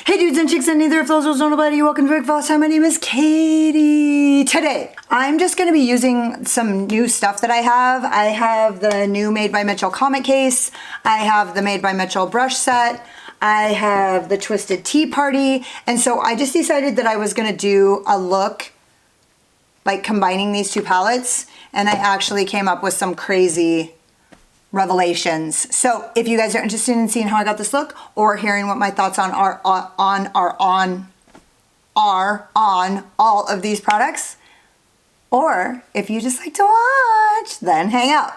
Hey dudes and chicks and neither of those was nobody. Welcome to Big Boss Time. My name is Katie. Today, I'm just going to be using some new stuff that I have. I have the new Made by Mitchell Comet Case. I have the Made by Mitchell brush set. I have the Twisted Tea Party. And so I just decided that I was going to do a look like combining these two palettes. And I actually came up with some crazy revelations. So if you guys are interested in seeing how I got this look or hearing what my thoughts on are on all of these products, or if you just like to watch, then hang out.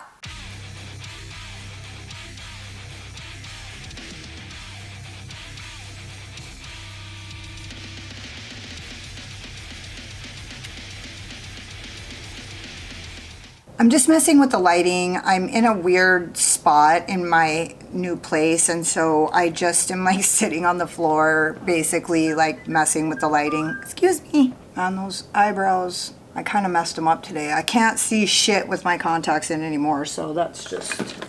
I'm just messing with the lighting. I'm in a weird spot in my new place, and so I just am like sitting on the floor, basically like messing with the lighting. Excuse me. On those eyebrows, I kind of messed them up today. I can't see shit with my contacts in anymore, so that's just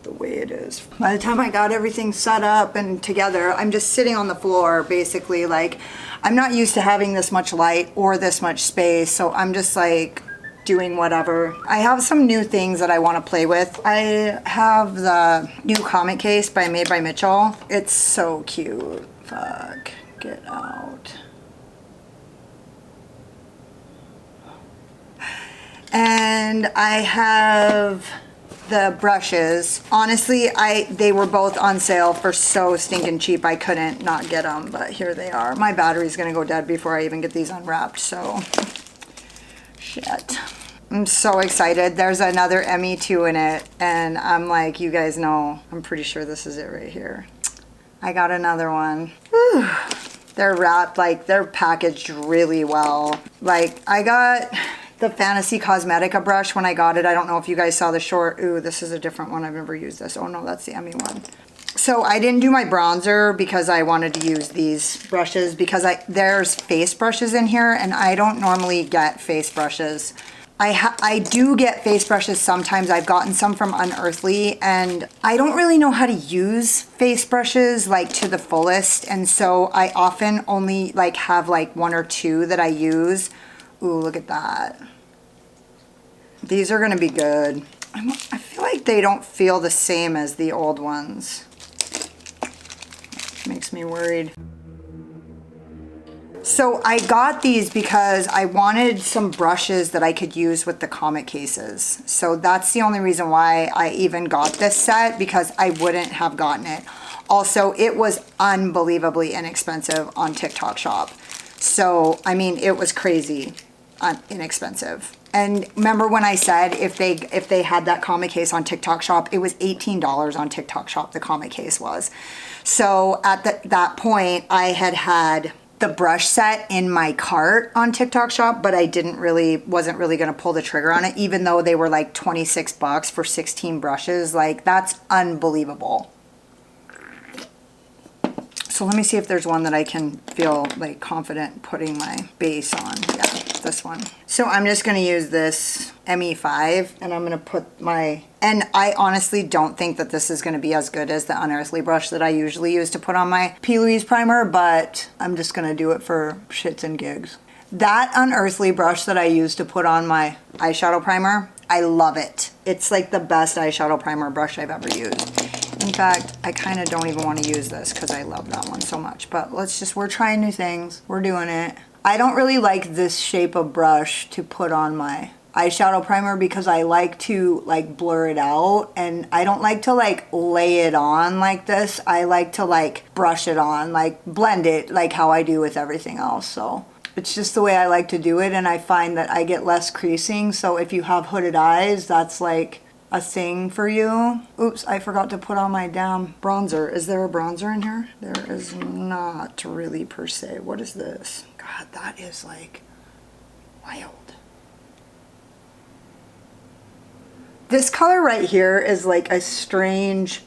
the way it is. By the time I got everything set up and together, I'm just sitting on the floor, basically. Like, I'm not used to having this much light or this much space, so I'm just like doing whatever. I have some new things that I want to play with. I have the new Comet Case by Made by Mitchell. It's so cute. Fuck. Get out. And I have the brushes. Honestly, they were both on sale for so stinking cheap I couldn't not get them, but here they are. My battery's gonna go dead before I even get these unwrapped, so shit. I'm so excited. There's another ME2 in it, and I'm like, you guys know, I'm pretty sure this is it right here. I got another one. Whew. They're wrapped, like, they're packaged really well. Like, I got the Fantasy Cosmetica brush when I got it. I don't know if you guys saw the short. Ooh, this is a different one. I've never used this. Oh no, that's the ME one. So I didn't do my bronzer because I wanted to use these brushes because there's face brushes in here, and I don't normally get face brushes. I do get face brushes sometimes. I've gotten some from Unearthly, and I don't really know how to use face brushes like to the fullest, and so I often only like have like one or two that I use. Ooh, look at that. These are gonna be good. I feel like they don't feel the same as the old ones. Makes me worried. So I got these because I wanted some brushes that I could use with the Comet cases. So that's the only reason why I even got this set, because I wouldn't have gotten it. Also, it was unbelievably inexpensive on Tik Tok Shop. So, I mean, it was crazy inexpensive. And remember when I said if they had that Comet case on Tik Tok Shop, it was $18 on Tik Tok Shop, the Comet case was. So at that point, I had the brush set in my cart on Tik Tok Shop, but I wasn't really gonna pull the trigger on it, even though they were like 26 bucks for 16 brushes. Like, that's unbelievable. So let me see if there's one that I can feel like confident putting my base on. Yeah, this one. So I'm just gonna use this ME5, and I'm gonna put and I honestly don't think that this is gonna be as good as the Unearthly brush that I usually use to put on my Louise primer, but I'm just gonna do it for shits and gigs. That Unearthly brush that I use to put on my eyeshadow primer, I love it. It's like the best eyeshadow primer brush I've ever used. In fact, I kind of don't even want to use this because I love that one so much, but we're trying new things. We're doing it. I don't really like this shape of brush to put on my eyeshadow primer because I like to like blur it out, and I don't like to like lay it on like this. I like to like brush it on, like blend it like how I do with everything else. So it's just the way I like to do it, and I find that I get less creasing. So if you have hooded eyes, that's like a thing for you. Oops, I forgot to put on my damn bronzer. Is there a bronzer in here? There is not really per se. What is this? God, that is like wild. This color right here is like a strange,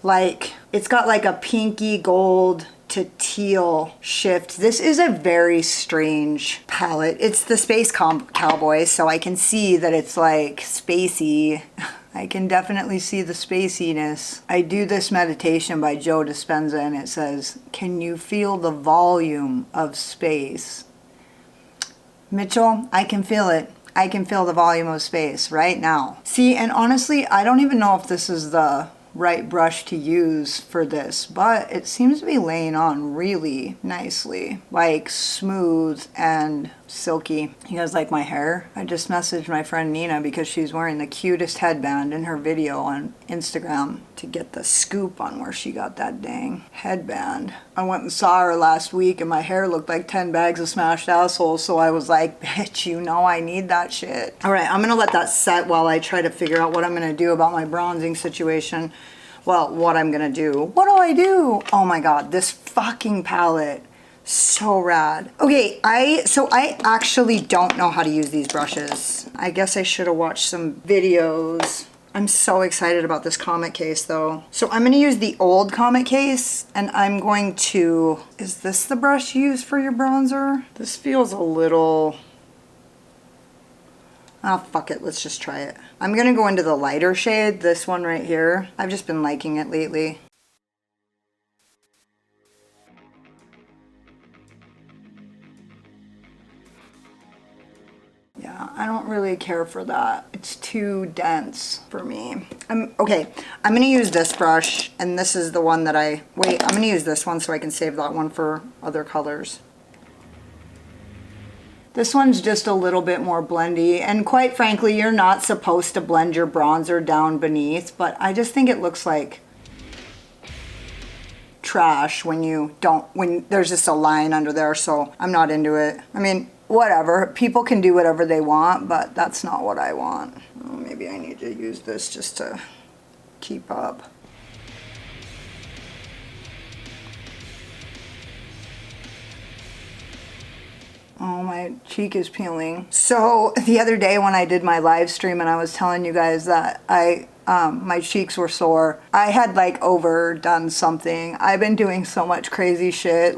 like, it's got like a pinky gold to teal shift. This is a very strange palette. It's the Space Cowboy, so I can see that it's like spacey. I can definitely see the spaciness. I do this meditation by Joe Dispenza and it says, can you feel the volume of space? Mitchell, I can feel it. I can feel the volume of space right now. See, and honestly, I don't even know if this is the right brush to use for this, but it seems to be laying on really nicely, like smooth and silky. You guys like my hair? I just messaged my friend Nina because she's wearing the cutest headband in her video on Instagram to get the scoop on where she got that dang headband. I went and saw her last week and my hair looked like 10 bags of smashed assholes, so I was like, bitch, you know I need that shit. All right, I'm gonna let that set while I try to figure out what I'm gonna do about my bronzing situation. Well, what I'm gonna do. What do I do? Oh my God, this fucking palette. So rad. Okay, so I actually don't know how to use these brushes. I guess I should have watched some videos. I'm so excited about this Comet case though. So I'm gonna use the old Comet case and I'm going to, is this the brush you use for your bronzer? This feels a little, oh, fuck it, let's just try it. I'm gonna go into the lighter shade, this one right here. I've just been liking it lately. Yeah, I don't really care for that. It's too dense for me. Okay, I'm gonna use this brush, and this is the one that I'm gonna use this one so I can save that one for other colors. This one's just a little bit more blendy, and quite frankly, you're not supposed to blend your bronzer down beneath, but I just think it looks like trash when there's just a line under there, so I'm not into it. I mean, whatever, people can do whatever they want, but that's not what I want. Oh, maybe I need to use this just to keep up. Oh, my cheek is peeling. So the other day when I did my live stream and I was telling you guys that my cheeks were sore, I had like overdone something. I've been doing so much crazy shit.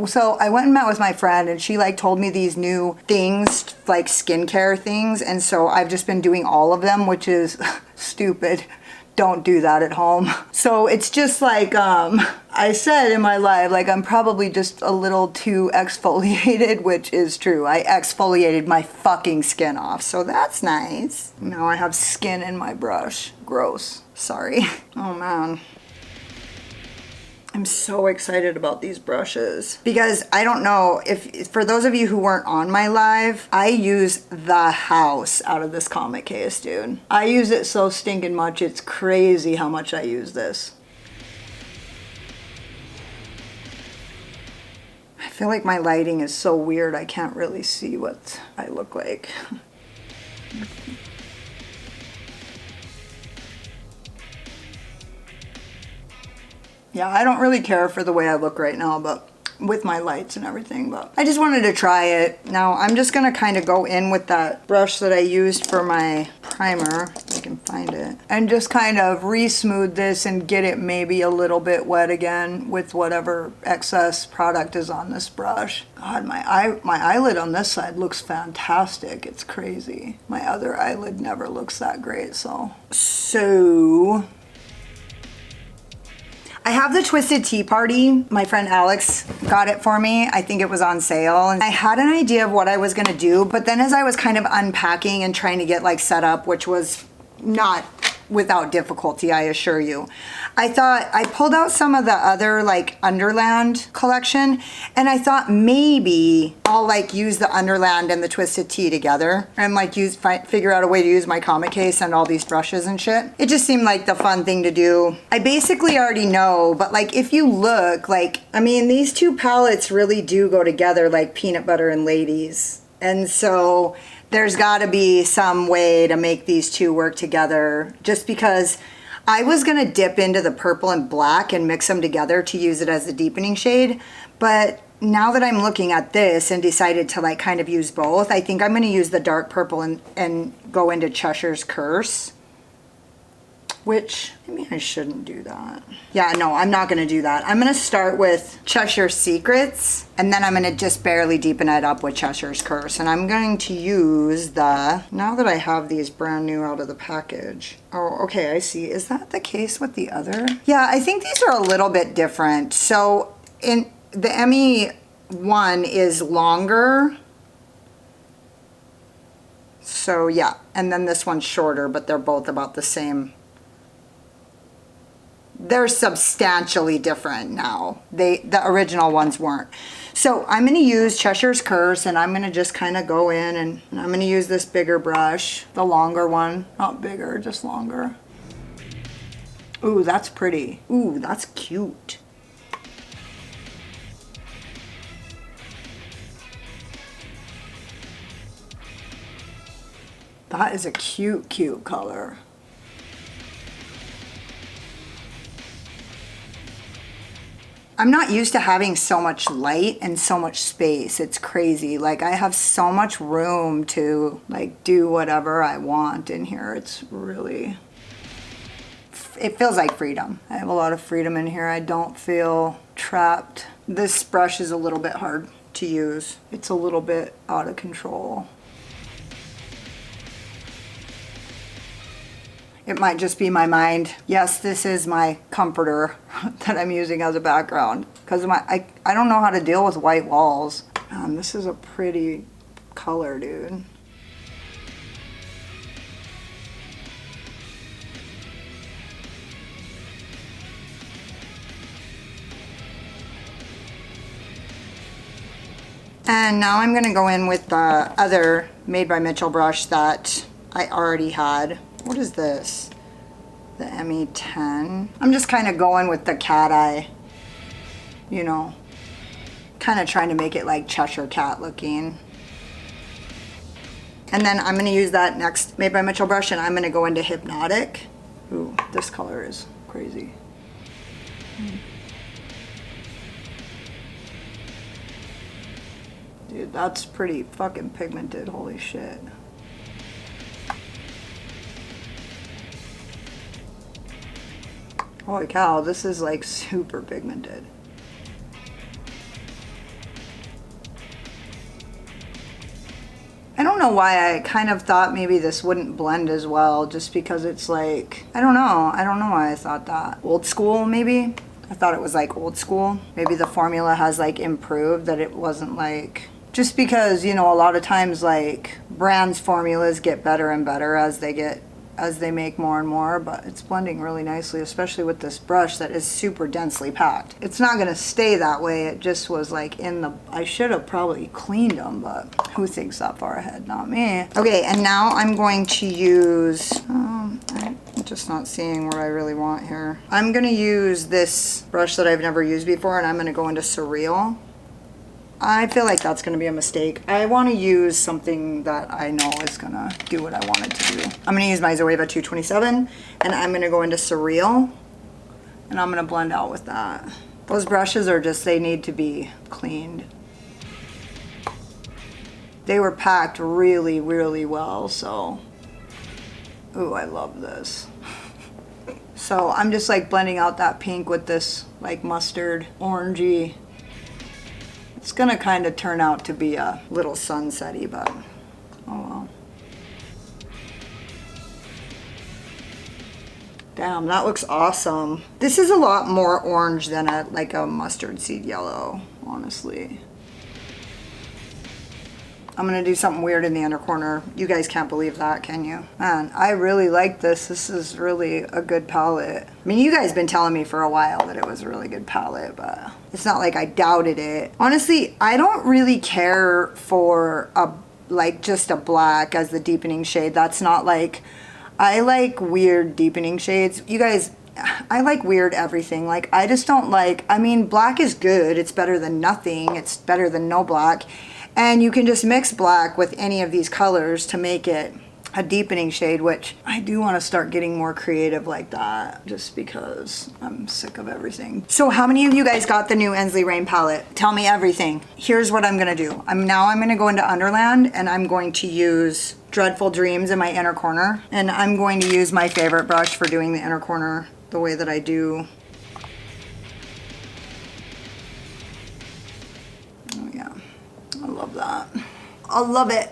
So I went and met with my friend and she like told me these new things, like skincare things. And so I've just been doing all of them, which is stupid. Don't do that at home. So it's just like, I said in my live, like I'm probably just a little too exfoliated, which is true. I exfoliated my fucking skin off, so that's nice. Now I have skin in my brush. Gross. Sorry. Oh man. I'm so excited about these brushes because I don't know if, for those of you who weren't on my live, I use the house out of this Comet case, dude. I use it so stinking much. It's crazy how much I use this. I feel like my lighting is so weird. I can't really see what I look like. Yeah, I don't really care for the way I look right now, but with my lights and everything, but I just wanted to try it. Now I'm just gonna kind of go in with that brush that I used for my primer, if I can find it, and just kind of re-smooth this and get it maybe a little bit wet again with whatever excess product is on this brush. God, my eyelid on this side looks fantastic. It's crazy. My other eyelid never looks that great, so I have the Twisted Tea Party. My friend Alex got it for me. I think it was on sale. And I had an idea of what I was gonna do, but then as I was kind of unpacking and trying to get like set up, which was not without difficulty, I assure you, I thought I pulled out some of the other like Underland collection, and I thought maybe I'll like use the Underland and the Twisted Tea together and like figure out a way to use my Comet case and all these brushes and shit. It just seemed like the fun thing to do. I basically already know, but like if you look, like, I mean, these two palettes really do go together like peanut butter and ladies. And so there's gotta be some way to make these two work together, just because I was gonna dip into the purple and black and mix them together to use it as the deepening shade. But now that I'm looking at this and decided to like kind of use both, I think I'm gonna use the dark purple and go into Cheshire's Curse. which maybe I shouldn't do that. Yeah, no, I'm not gonna do that. I'm gonna start with Cheshire Secrets, and then I'm gonna just barely deepen it up with Cheshire's Curse. And I'm going to use the, now that I have these brand new out of the package. Oh, okay, I see. Is that the case with the other? Yeah, I think these are a little bit different. So in the ME1 is longer. So yeah, and then this one's shorter, but they're both about the same. They're substantially different now. The original ones weren't. So I'm going to use Cheshire's Curse, and I'm going to just kind of go in, and I'm going to use this bigger brush, the longer one, not bigger, just longer. Ooh, that's pretty. Ooh, that's cute. That is a cute, cute color. I'm not used to having so much light and so much space. It's crazy. Like, I have so much room to like do whatever I want in here. It's really, it feels like freedom. I have a lot of freedom in here. I don't feel trapped. This brush is a little bit hard to use. It's a little bit out of control. It might just be my mind. Yes, this is my comforter that I'm using as a background because I don't know how to deal with white walls. This is a pretty color, dude. And now I'm gonna go in with the other Made by Mitchell brush that I already had. What is this? The ME10. I'm just kind of going with the cat eye, you know, kind of trying to make it like Cheshire Cat looking. And then I'm going to use that next Made by Mitchell brush, and I'm going to go into Hypnotic. Ooh, this color is crazy. Dude, that's pretty fucking pigmented, holy shit. Holy cow, this is like super pigmented. I don't know why I kind of thought maybe this wouldn't blend as well, just because it's like, I don't know why I thought that. Old school maybe? I thought it was like old school. Maybe the formula has like improved, that it wasn't like, just because, you know, a lot of times like brands' formulas get better and better as they make more and more, but it's blending really nicely, especially with this brush that is super densely packed. It's not gonna stay that way. It just was like in the, I should have probably cleaned them, but who thinks that far ahead? Not me. Okay, and now I'm going to use, I'm just not seeing what I really want here. I'm gonna use this brush that I've never used before, and I'm gonna go into Surreal. I feel like that's going to be a mistake. I want to use something that I know is going to do what I want it to do. I'm going to use my Zoeva 227, and I'm going to go into Surreal, and I'm going to blend out with that. Those brushes are just, they need to be cleaned. They were packed really, really well, so. Ooh, I love this. So I'm just like blending out that pink with this like mustard orangey. It's gonna kind of turn out to be a little sunsetty, but oh well. Damn, that looks awesome. This is a lot more orange than like a mustard seed yellow, honestly. I'm gonna do something weird in the inner corner. You guys can't believe that, can you? Man, I really like this. This is really a good palette. I mean, you guys been telling me for a while that it was a really good palette, but it's not like I doubted it. Honestly, I don't really care for like just a black as the deepening shade. That's not like, I like weird deepening shades. You guys, I like weird everything. Like, I just don't like, I mean, black is good. It's better than nothing. It's better than no black. And you can just mix black with any of these colors to make it a deepening shade, which I do want to start getting more creative like that, just because I'm sick of everything. So how many of you guys got the new Ensley Reign palette? Tell me everything. Here's what I'm gonna do. I'm gonna go into Underland, and I'm going to use Dreadful Dreams in my inner corner, and I'm going to use my favorite brush for doing the inner corner the way that I do. Oh yeah, I love that. I love it.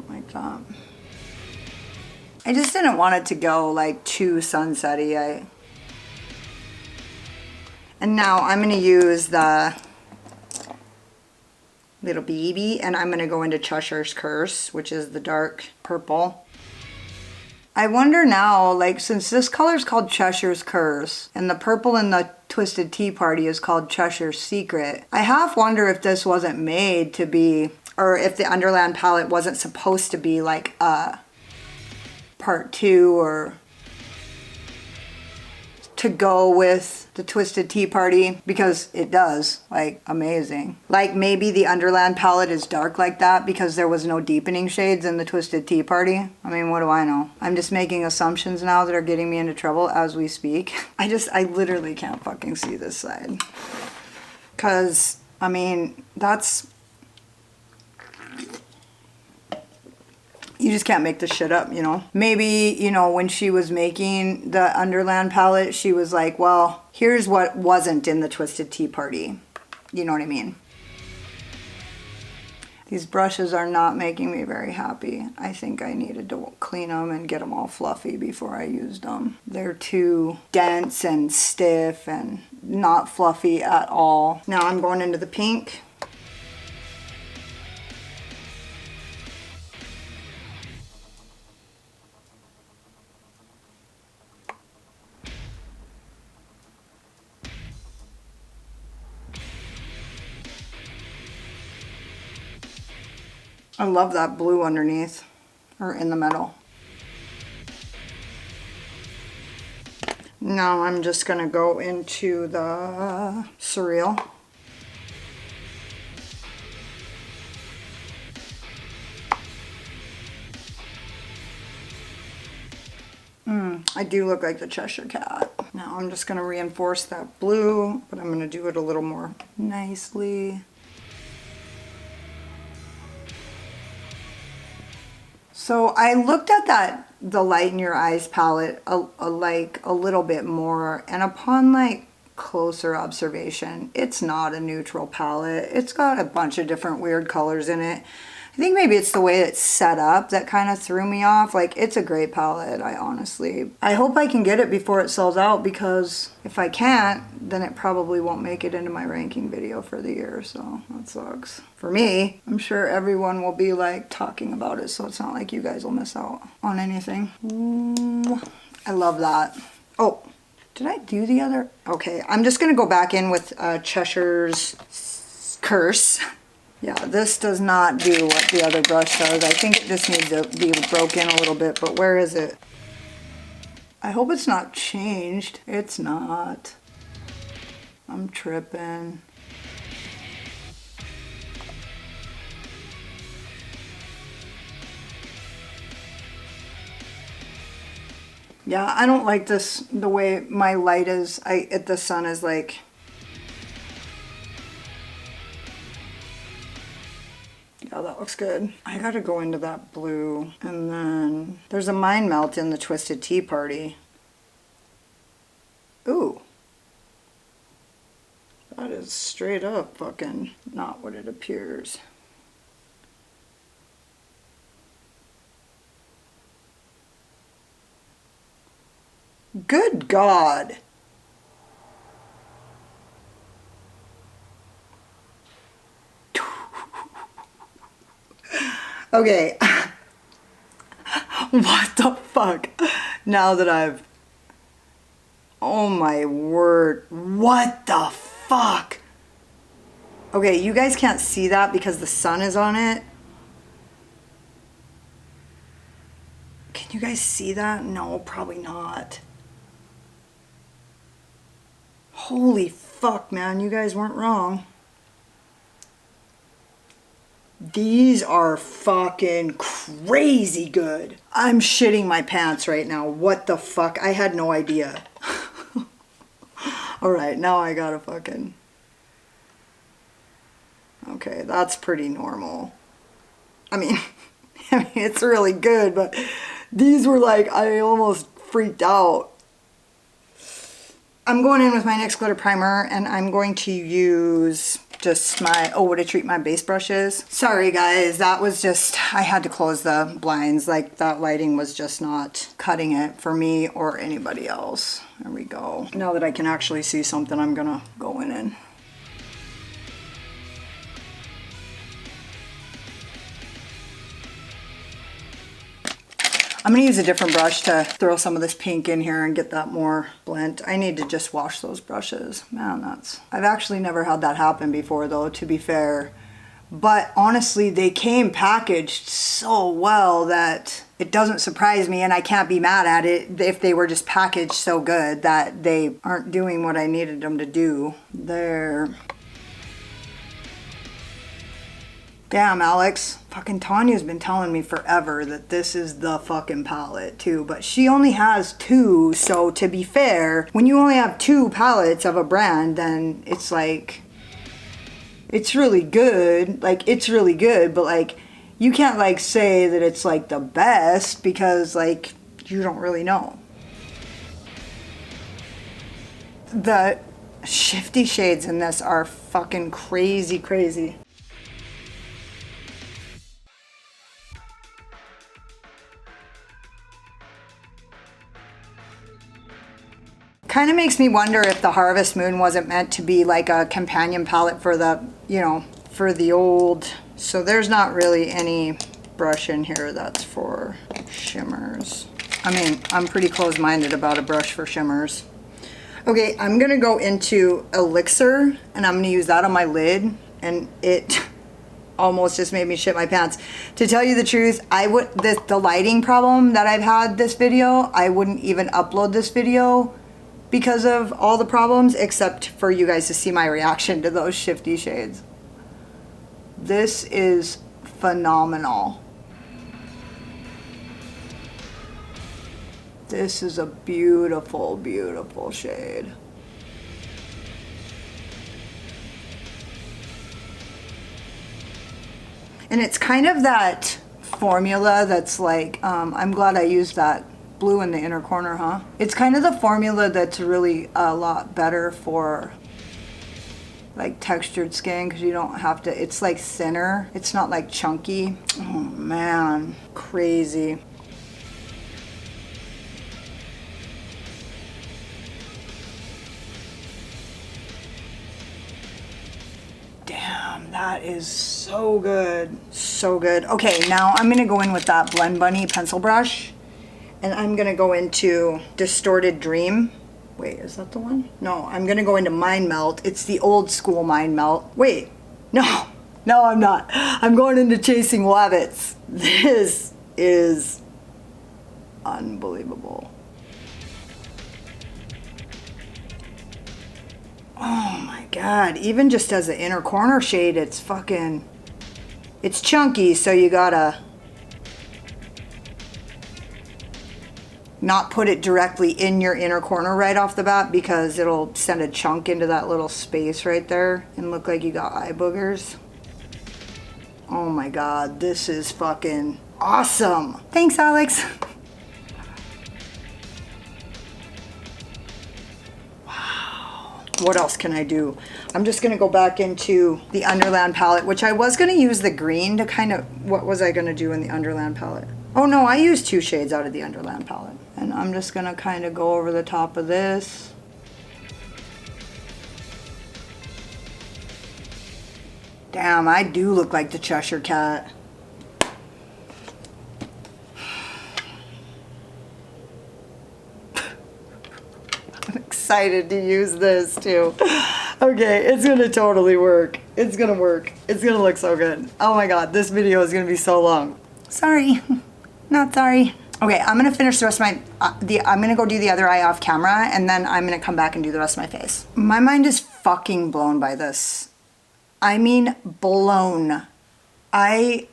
Like that. I just didn't want it to go like too sunsetty. And now I'm going to use the Little Baby, and I'm going to go into Cheshire's Curse, which is the dark purple. I wonder now, like, since this color is called Cheshire's Curse and the purple in the Twisted Tea Party is called Cheshire's Secret, I half wonder if this wasn't made to be, or if the Underland palette wasn't supposed to be like a part 2 or to go with the Twisted Tea Party, because it does, like, amazing. Like, maybe the Underland palette is dark like that because there was no deepening shades in the Twisted Tea Party. I mean, what do I know? I'm just making assumptions now that are getting me into trouble as we speak. I literally can't fucking see this side. Because, I mean, that's... You just can't make this shit up, you know? Maybe, you know, when she was making the Underland palette, she was like, well, here's what wasn't in the Twisted Tea Party. You know what I mean? These brushes are not making me very happy. I think I needed to clean them and get them all fluffy before I used them. They're too dense and stiff and not fluffy at all. Now I'm going into the pink. I love that blue underneath, or in the middle. Now I'm just gonna go into the Surreal. I do look like the Cheshire Cat. Now I'm just gonna reinforce that blue, but I'm gonna do it a little more nicely. So I looked at the Light in Your Eyes palette like a little bit more, and upon like closer observation, it's not a neutral palette. It's got a bunch of different weird colors in it. I think maybe it's the way it's set up that kind of threw me off. Like, it's a great palette, I hope I can get it before it sells out, because if I can't, then it probably won't make it into my ranking video for the year, so that sucks. For me, I'm sure everyone will be like talking about it, so it's not like you guys will miss out on anything. Ooh, I love that. Oh, did I do the other? Okay, I'm just gonna go back in with Cheshire's Curse. Yeah, this does not do what the other brush does. I think it just needs to be broken a little bit, but where is it? I hope it's not changed. It's not. I'm tripping. Yeah, I don't like this, the way my light is. The sun is like... Oh, that looks good. I gotta go into that blue. And then there's a Mind Melt in the Twisted Tea Party. Ooh. That is straight up fucking not what it appears. Good God. Okay, what the fuck? Now that I've... Oh my word, what the fuck? Okay, you guys can't see that because the sun is on it. Can you guys see that? No, probably not. Holy fuck, man, you guys weren't wrong. These are fucking crazy good. I'm shitting my pants right now. What the fuck? I had no idea. All right, now I gotta fucking... Okay, that's pretty normal. I mean, it's really good, but these were like, I almost freaked out. I'm going in with my NYX glitter primer, and I'm going to use just my, oh, what a treat, my base brushes. Sorry guys, that was just, I had to close the blinds. Like, that lighting was just not cutting it for me or anybody else. There we go. Now that I can actually see something, I'm gonna go in and... I'm gonna use a different brush to throw some of this pink in here and get that more blend. I need to just wash those brushes. Man, that's... I've actually never had that happen before though, to be fair. But honestly, they came packaged so well that it doesn't surprise me, and I can't be mad at it if they were just packaged so good that they aren't doing what I needed them to do. There. Damn, Alex. Fucking Tanya's been telling me forever that this is the fucking palette too, but she only has 2, so to be fair, when you only have 2 palettes of a brand, then it's like, it's really good. Like, it's really good, but like, you can't like say that it's like the best because like, you don't really know. The shifty shades in this are fucking crazy, crazy. Kind of makes me wonder if the Harvest Moon wasn't meant to be like a companion palette for the, you know, for the old. So there's not really any brush in here that's for shimmers. I mean, I'm pretty close-minded about a brush for shimmers. Okay, I'm gonna go into Elixir and I'm gonna use that on my lid, and it almost just made me shit my pants. To tell you the truth, the lighting problem that I've had this video, I wouldn't even upload this video because of all the problems, except for you guys to see my reaction to those shifty shades. This is phenomenal. This is a beautiful, beautiful shade. And it's kind of that formula that's like, I'm glad I used that blue in the inner corner, huh? It's kind of the formula that's really a lot better for like textured skin, because you don't have to, it's like thinner. It's not like chunky. Oh man, crazy. Damn, that is so good. So good. Okay, now I'm gonna go in with that Blend Bunny pencil brush. And I'm gonna go into Distorted Dream. Wait, is that the one? No, I'm gonna go into Mind Melt. It's the old school Mind Melt. Wait, no, I'm not. I'm going into Chasing Wabbits. This is unbelievable. Oh my God, even just as an inner corner shade, it's fucking, it's chunky, so you gotta not put it directly in your inner corner right off the bat, because it'll send a chunk into that little space right there and look like you got eye boogers. Oh my God, this is fucking awesome. Thanks, Alex. Wow. What else can I do? I'm just gonna go back into the Underland palette, which I was gonna use the green to kind of, what was I gonna do in the Underland palette? Oh no, I used 2 shades out of the Underland palette. And I'm just gonna kind of go over the top of this. Damn, I do look like the Cheshire Cat. I'm excited to use this too. Okay, it's gonna totally work. It's gonna work. It's gonna look so good. Oh my God, this video is gonna be so long. Sorry, not sorry. Okay, I'm gonna finish the rest of my, I'm gonna go do the other eye off camera, and then I'm gonna come back and do the rest of my face. My mind is fucking blown by this. I mean blown. I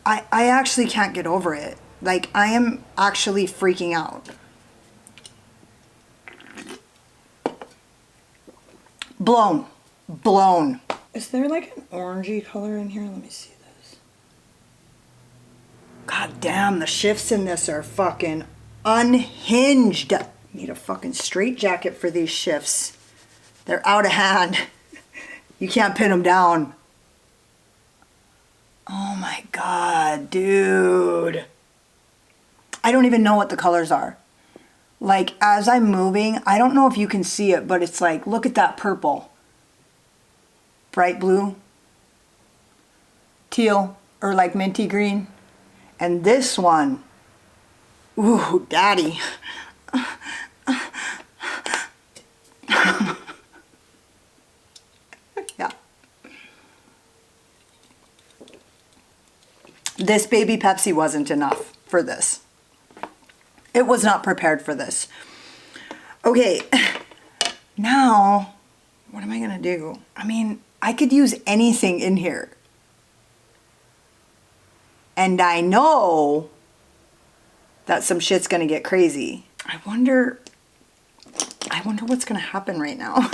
actually can't get over it. Like, I am actually freaking out. Blown. Blown. Is there like an orangey color in here? Let me see this. God damn, the shifts in this are fucking unhinged. Need a fucking straitjacket for these shifts. They're out of hand. You can't pin them down. Oh my God, dude. I don't even know what the colors are. Like, as I'm moving, I don't know if you can see it, but it's like, look at that purple. Bright blue. Teal, or like minty green. And this one, ooh, daddy. Yeah. This baby Pepsi wasn't enough for this. It was not prepared for this. Okay, now, what am I gonna do? I mean, I could use anything in here. And I know that some shit's gonna get crazy. I wonder what's gonna happen right now.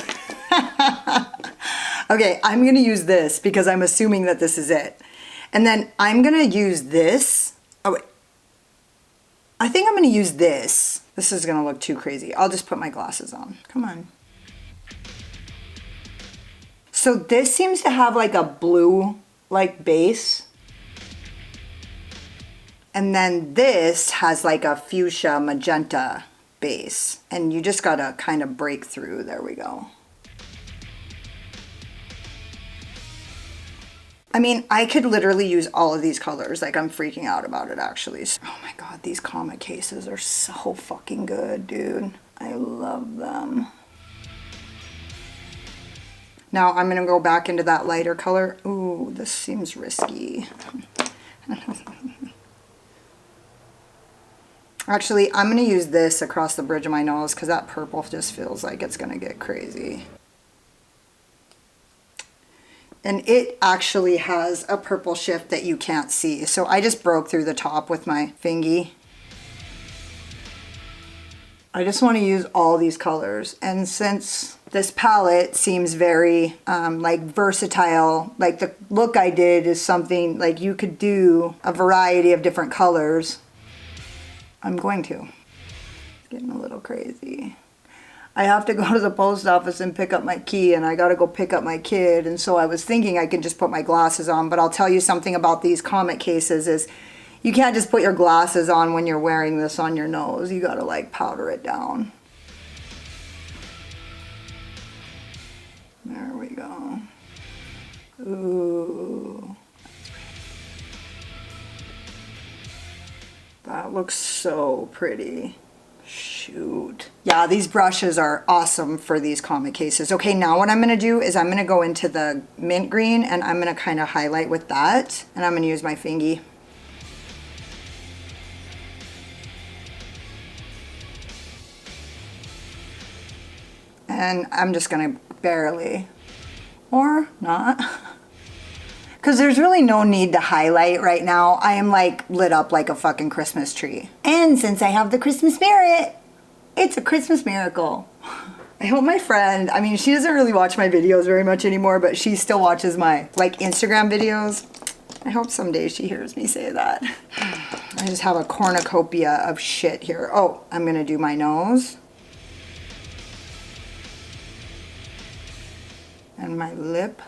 Okay, I'm gonna use this because I'm assuming that this is it. And then I'm gonna use this. Oh wait. I think I'm gonna use this. This is gonna look too crazy. I'll just put my glasses on. Come on. So this seems to have like a blue like base. And then this has like a fuchsia magenta base. And you just gotta kind of break through. There we go. I mean, I could literally use all of these colors. Like, I'm freaking out about it, actually. Oh my God, these Comet cases are so fucking good, dude. I love them. Now, I'm gonna go back into that lighter color. Ooh, this seems risky. Actually, I'm gonna use this across the bridge of my nose because that purple just feels like it's gonna get crazy. And it actually has a purple shift that you can't see. So I just broke through the top with my fingy. I just want to use all these colors. And since this palette seems very like versatile, like the look I did is something like you could do a variety of different colors, I'm going to. It's getting a little crazy. I have to go to the post office and pick up my key, and I gotta go pick up my kid, and so I was thinking I could just put my glasses on, but I'll tell you something about these Comet cases is you can't just put your glasses on when you're wearing this on your nose. You gotta like powder it down. There we go. Ooh. That looks so pretty. Shoot. Yeah, these brushes are awesome for these Comet cases. Okay, now what I'm gonna do is I'm gonna go into the mint green and I'm gonna kind of highlight with that. And I'm gonna use my fingy. And I'm just gonna barely, or not. Because there's really no need to highlight right now. I am like lit up like a fucking Christmas tree. And since I have the Christmas spirit, it's a Christmas miracle. I hope my friend, I mean, she doesn't really watch my videos very much anymore, but she still watches my like Instagram videos. I hope someday she hears me say that. I just have a cornucopia of shit here. Oh, I'm gonna do my nose. And my lip.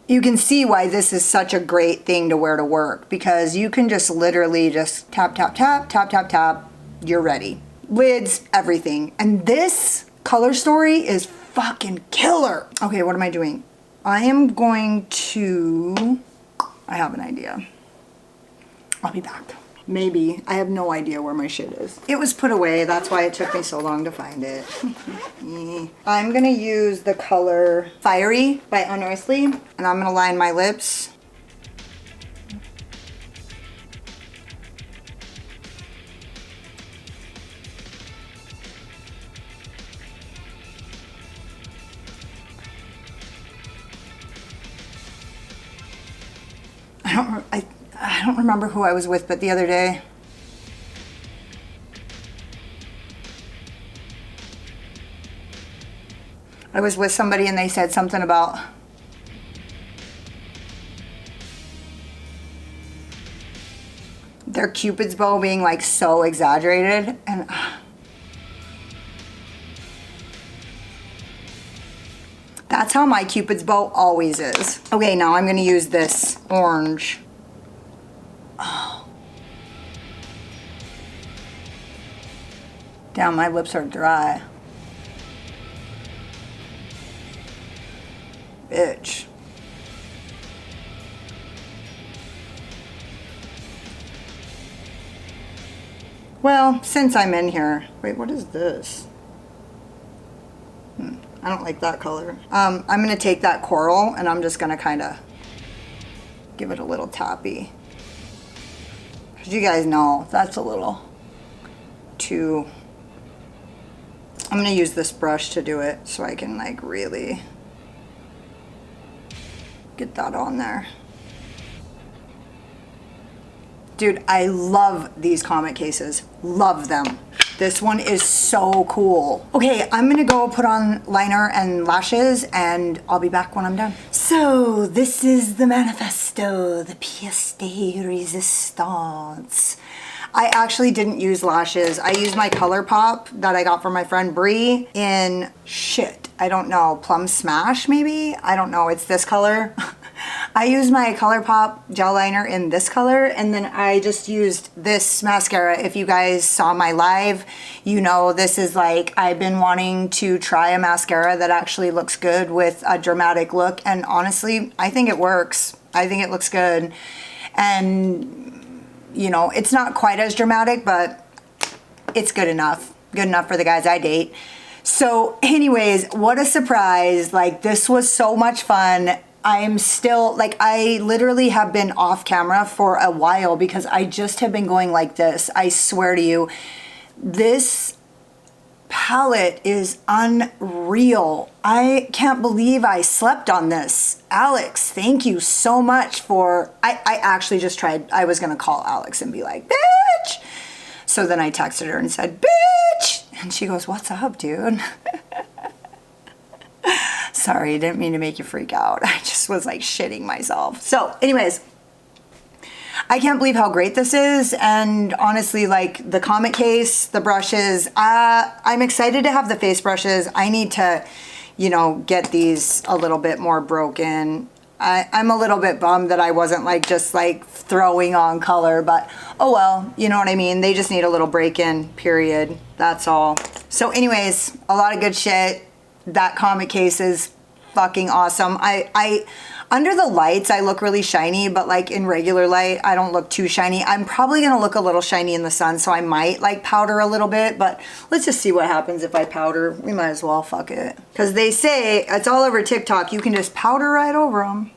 You can see why this is such a great thing to wear to work, because you can just literally just tap, tap, tap, tap, tap, tap. You're ready. Lids, everything. And this color story is fucking killer. Okay, what am I doing? I am going to, I have an idea. I'll be back. Maybe. I have no idea where my shit is. It was put away. That's why it took me so long to find it. I'm going to use the color Fiery by Ensley. And I'm going to line my lips. I don't remember who I was with, but the other day. I was with somebody and they said something about their Cupid's bow being like so exaggerated, and that's how my Cupid's bow always is. Okay, now I'm gonna use this orange. Oh. Damn, my lips are dry. Bitch. Well, since I'm in here, wait, what is this? I don't like that color. I'm gonna take that coral and I'm just gonna kind of give it a little tappy. As you guys know, that's a little too. I'm gonna use this brush to do it so I can like really get that on there. Dude, I love these Comet cases. Love them. This one is so cool. Okay, I'm gonna go put on liner and lashes and I'll be back when I'm done. So this is the manifesto, the pièce de résistance. I actually didn't use lashes. I used my ColourPop that I got from my friend Brie in shit. I don't know, Plum Smash maybe? I don't know, it's this color. I used my ColourPop gel liner in this color, and then I just used this mascara. If you guys saw my live, you know this is like, I've been wanting to try a mascara that actually looks good with a dramatic look, and honestly, I think it works. I think it looks good. And, you know, it's not quite as dramatic, but it's good enough. Good enough for the guys I date. So anyways, what a surprise. Like, this was so much fun. I'm still, like, I literally have been off camera for a while because I just have been going like this. I swear to you, this palette is unreal. I can't believe I slept on this. Alex, thank you so much for, I actually just tried, I was gonna call Alex and be like, bitch. So then I texted her and said, bitch. And she goes, what's up, dude? Sorry, I didn't mean to make you freak out. I just was like shitting myself. So anyways, I can't believe how great this is. And honestly, like the Comet case, the brushes, I'm excited to have the face brushes. I need to, you know, get these a little bit more broken. I'm a little bit bummed that I wasn't like just like throwing on color, but oh well, you know what I mean? They just need a little break-in, period. That's all. So anyways, a lot of good shit. That Comet case is fucking awesome. I under the lights I look really shiny, but like in regular light I don't look too shiny. I'm probably gonna look a little shiny in the sun, so I might like powder a little bit, but let's just see what happens if I powder. We might as well, fuck it. Because they say, it's all over TikTok, you can just powder right over them.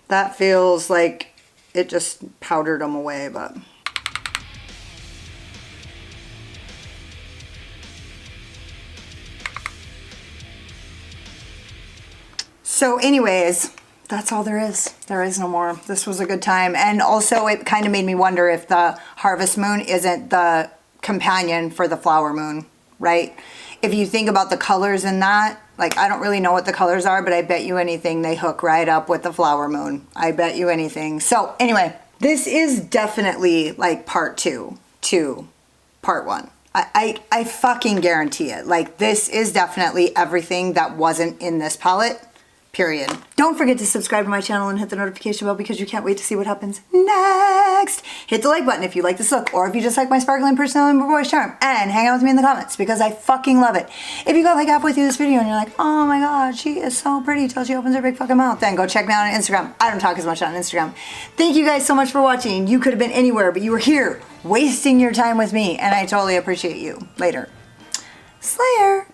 That feels like it just powdered them away, but so anyways, that's all there is. There is no more. This was a good time. And also it kind of made me wonder if the Harvest Moon isn't the companion for the Flower Moon, right? If you think about the colors in that, like I don't really know what the colors are, but I bet you anything they hook right up with the Flower Moon. I bet you anything. So anyway, this is definitely like part two to part one. I fucking guarantee it. Like this is definitely everything that wasn't in this palette. Period. Don't forget to subscribe to my channel and hit the notification bell because you can't wait to see what happens next. Hit the like button if you like this look, or if you just like my sparkling personality and my voice charm, and hang out with me in the comments because I fucking love it. If you got like halfway through this video and you're like, oh my god, she is so pretty till she opens her big fucking mouth, then go check me out on Instagram. I don't talk as much on Instagram. Thank you guys so much for watching. You could have been anywhere, but you were here wasting your time with me, and I totally appreciate you. Later. Slayer.